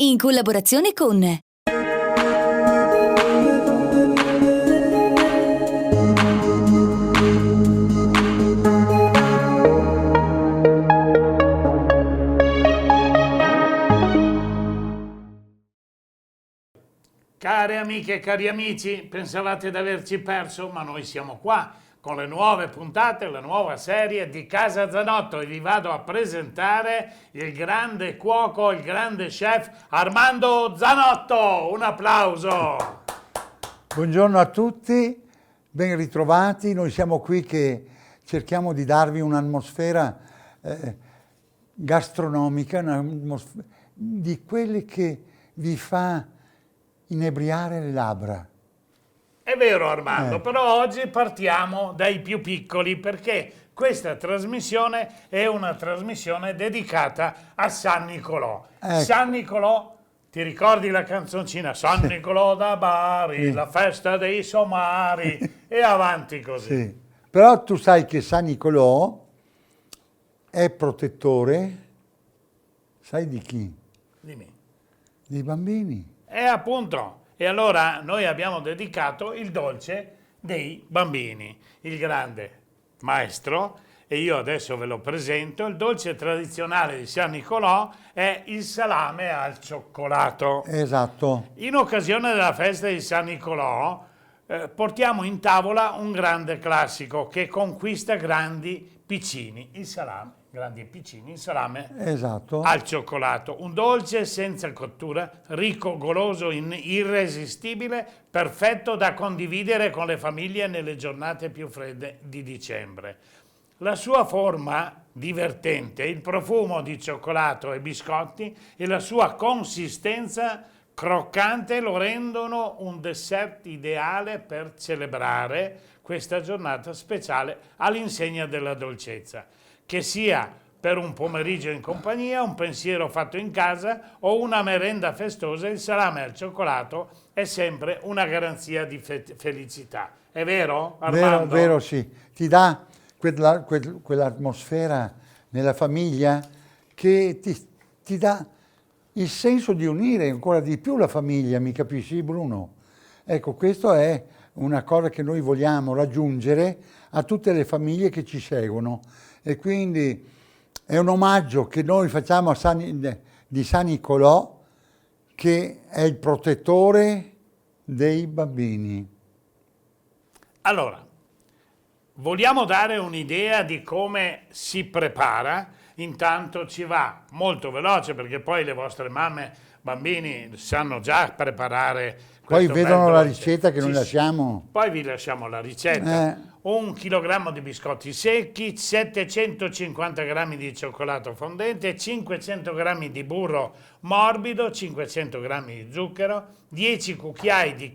in collaborazione con Care amiche e cari amici, pensavate di averci perso? Ma noi siamo qua con le nuove puntate, la nuova serie di Casa Zanotto e vi vado a presentare il grande cuoco, il grande chef Armando Zanotto. Un applauso! Buongiorno a tutti, ben ritrovati. Noi siamo qui che cerchiamo di darvi un'atmosfera gastronomica, di quelle che vi fa inebriare le labbra. È vero Armando, però oggi partiamo dai più piccoli perché questa trasmissione è una trasmissione dedicata a San Nicolò. Ecco. San Nicolò, ti ricordi la canzoncina? San Nicolò da Bari, Sì. la festa dei somari e avanti così. Sì. Però tu sai che San Nicolò è protettore, sai di chi? Dimmi. Dei bambini. Appunto, e allora noi abbiamo dedicato il dolce dei bambini, il grande maestro, e io adesso ve lo presento. Il dolce tradizionale di San Nicolò è il salame al cioccolato. Esatto. In occasione della festa di San Nicolò portiamo in tavola un grande classico che conquista grandi piccini, il salame. Grandi e piccini, il salame Esatto. al cioccolato, un dolce senza cottura, ricco, goloso, irresistibile, perfetto da condividere con le famiglie nelle giornate più fredde di dicembre. La sua forma divertente, il profumo di cioccolato e biscotti e la sua consistenza croccante lo rendono un dessert ideale per celebrare questa giornata speciale all'insegna della dolcezza. Che sia per un pomeriggio in compagnia, un pensiero fatto in casa o una merenda festosa, il salame al cioccolato è sempre una garanzia di felicità. È vero, Armando? Vero, sì. Ti dà quell'atmosfera nella famiglia che ti dà il senso di unire ancora di più la famiglia, mi capisci Bruno? Ecco, questo è una cosa che noi vogliamo raggiungere a tutte le famiglie che ci seguono. E quindi è un omaggio che noi facciamo di San Nicolò, che è il protettore dei bambini. Allora, vogliamo dare un'idea di come si prepara? Intanto ci va molto veloce perché poi le vostre mamme, bambini, sanno già preparare Poi questo vedono bel la dolce. ricetta che noi lasciamo. Poi vi lasciamo la ricetta. 1 chilogrammo di biscotti secchi, 750 grammi di cioccolato fondente, 500 grammi di burro morbido, 500 grammi di zucchero, 10 cucchiai di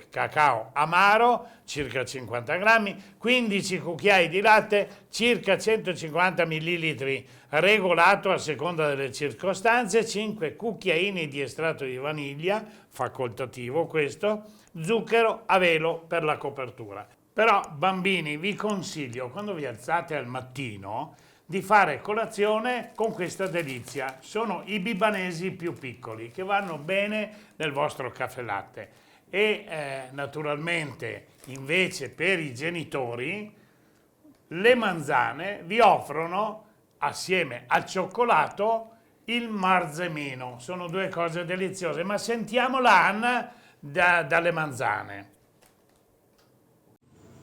cacao amaro, circa 50 grammi, 15 cucchiai di latte, circa 150 millilitri, regolato a seconda delle circostanze, 5 cucchiaini di estratto di vaniglia, facoltativo questo, zucchero a velo per la copertura. Però bambini vi consiglio quando vi alzate al mattino di fare colazione con questa delizia. Sono i bibanesi più piccoli che vanno bene nel vostro caffè latte e naturalmente invece per i genitori le manzane vi offrono assieme al cioccolato il marzemino. Sono due cose deliziose, ma sentiamola Anna dalle manzane.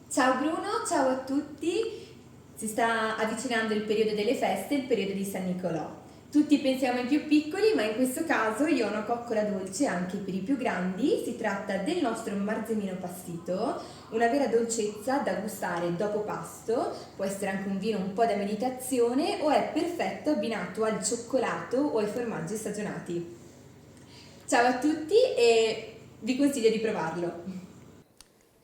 Ciao Bruno, ciao a tutti. Si sta avvicinando il periodo delle feste, il periodo di San Nicolò. Tutti pensiamo ai più piccoli, ma in questo caso io ho una coccola dolce anche per i più grandi. Si tratta del nostro marzemino passito, una vera dolcezza da gustare dopo pasto. Può essere anche un vino un po' da meditazione o è perfetto abbinato al cioccolato o ai formaggi stagionati. Ciao a tutti e vi consiglio di provarlo.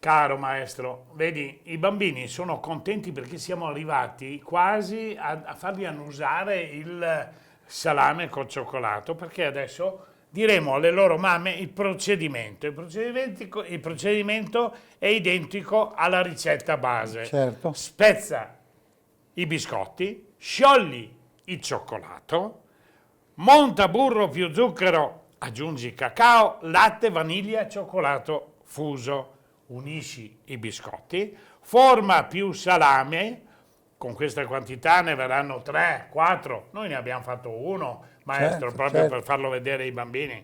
Caro maestro, vedi, i bambini sono contenti perché siamo arrivati quasi a farli annusare il salame col cioccolato, perché adesso diremo alle loro mamme il procedimento. Il procedimento è identico alla ricetta base. Certo. Spezza i biscotti, sciogli il cioccolato, monta burro più zucchero aggiungi cacao, latte, vaniglia, cioccolato fuso, unisci i biscotti, forma più salame, con questa quantità ne verranno 3, 4, noi ne abbiamo fatto uno, maestro, Certo, proprio certo. per farlo vedere ai bambini.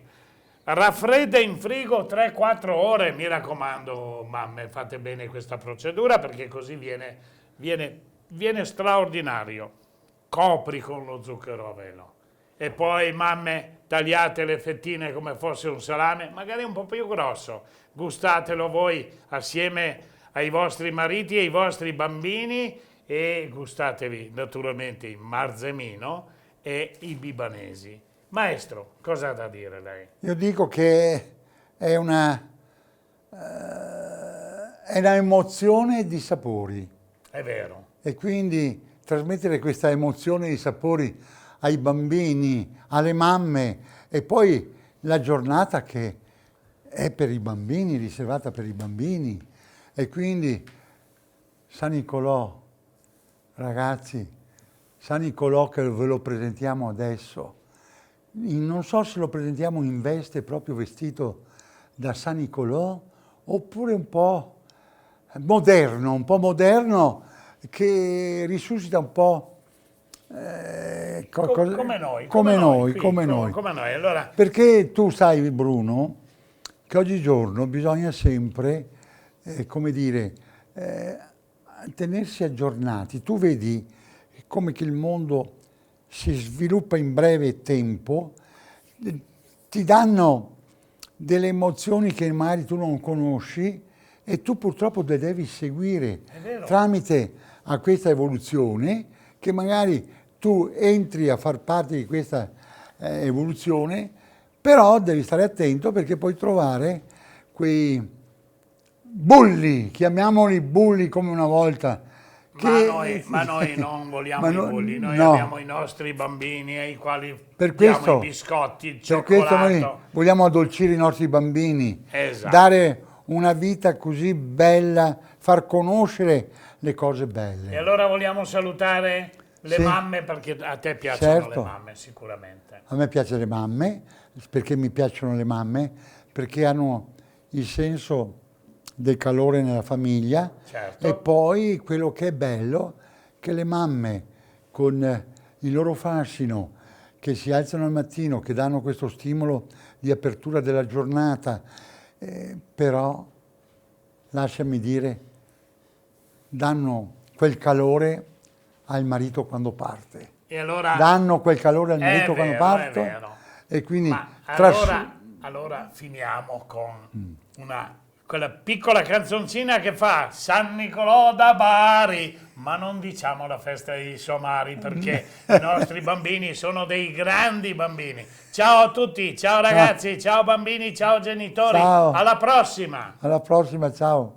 Raffredda in frigo 3-4 ore, mi raccomando, mamme, fate bene questa procedura perché così viene straordinario. Copri con lo zucchero a velo. E poi, mamme, tagliate le fettine come fosse un salame, magari un po' più grosso. Gustatelo voi assieme ai vostri mariti e ai vostri bambini e gustatevi naturalmente il marzemino e i bibanesi. Maestro, cosa ha da dire lei? Io dico che è una emozione di sapori È vero. e quindi trasmettere questa emozione di sapori ai bambini, alle mamme e poi la giornata che è per i bambini, riservata per i bambini e quindi San Nicolò, ragazzi, San Nicolò che ve lo presentiamo adesso. Non so se lo presentiamo in veste, proprio vestito da San Nicolò, oppure un po' moderno, che risuscita un po' Come noi. come noi. Come noi. Allora, Perché tu sai, Bruno, che oggigiorno bisogna sempre, come dire, tenersi aggiornati. Tu vedi come che il mondo si sviluppa in breve tempo, ti danno delle emozioni che magari tu non conosci e tu purtroppo le devi seguire tramite a questa evoluzione che magari tu entri a far parte di questa evoluzione, però devi stare attento perché puoi trovare quei bulli, chiamiamoli bulli come una volta. Ma noi non vogliamo i bulli, noi no. abbiamo i nostri bambini ai quali Per diamo questo, i biscotti, il per questo noi cioccolato. vogliamo addolcire i nostri bambini, Esatto. dare una vita così bella, far conoscere le cose E belle. allora vogliamo salutare le Sì. mamme perché a te piacciono Certo. le mamme sicuramente. A me piacciono le mamme, perché mi piacciono le mamme, perché hanno il senso del calore nella famiglia Certo. e poi quello che è bello, che le mamme con il loro fascino, che si alzano al mattino, che danno questo stimolo di apertura della giornata, però, lasciami dire, danno quel calore al marito quando parte. E allora Danno quel calore al marito quando è parte vero. e quindi Ma allora finiamo con quella piccola canzoncina che fa San Nicolò da Bari, ma non diciamo la festa dei somari perché i nostri bambini sono dei grandi bambini. Ciao a tutti, ciao ragazzi, ciao bambini, ciao genitori, Ciao. alla prossima! Alla prossima, ciao.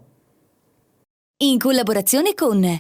In collaborazione con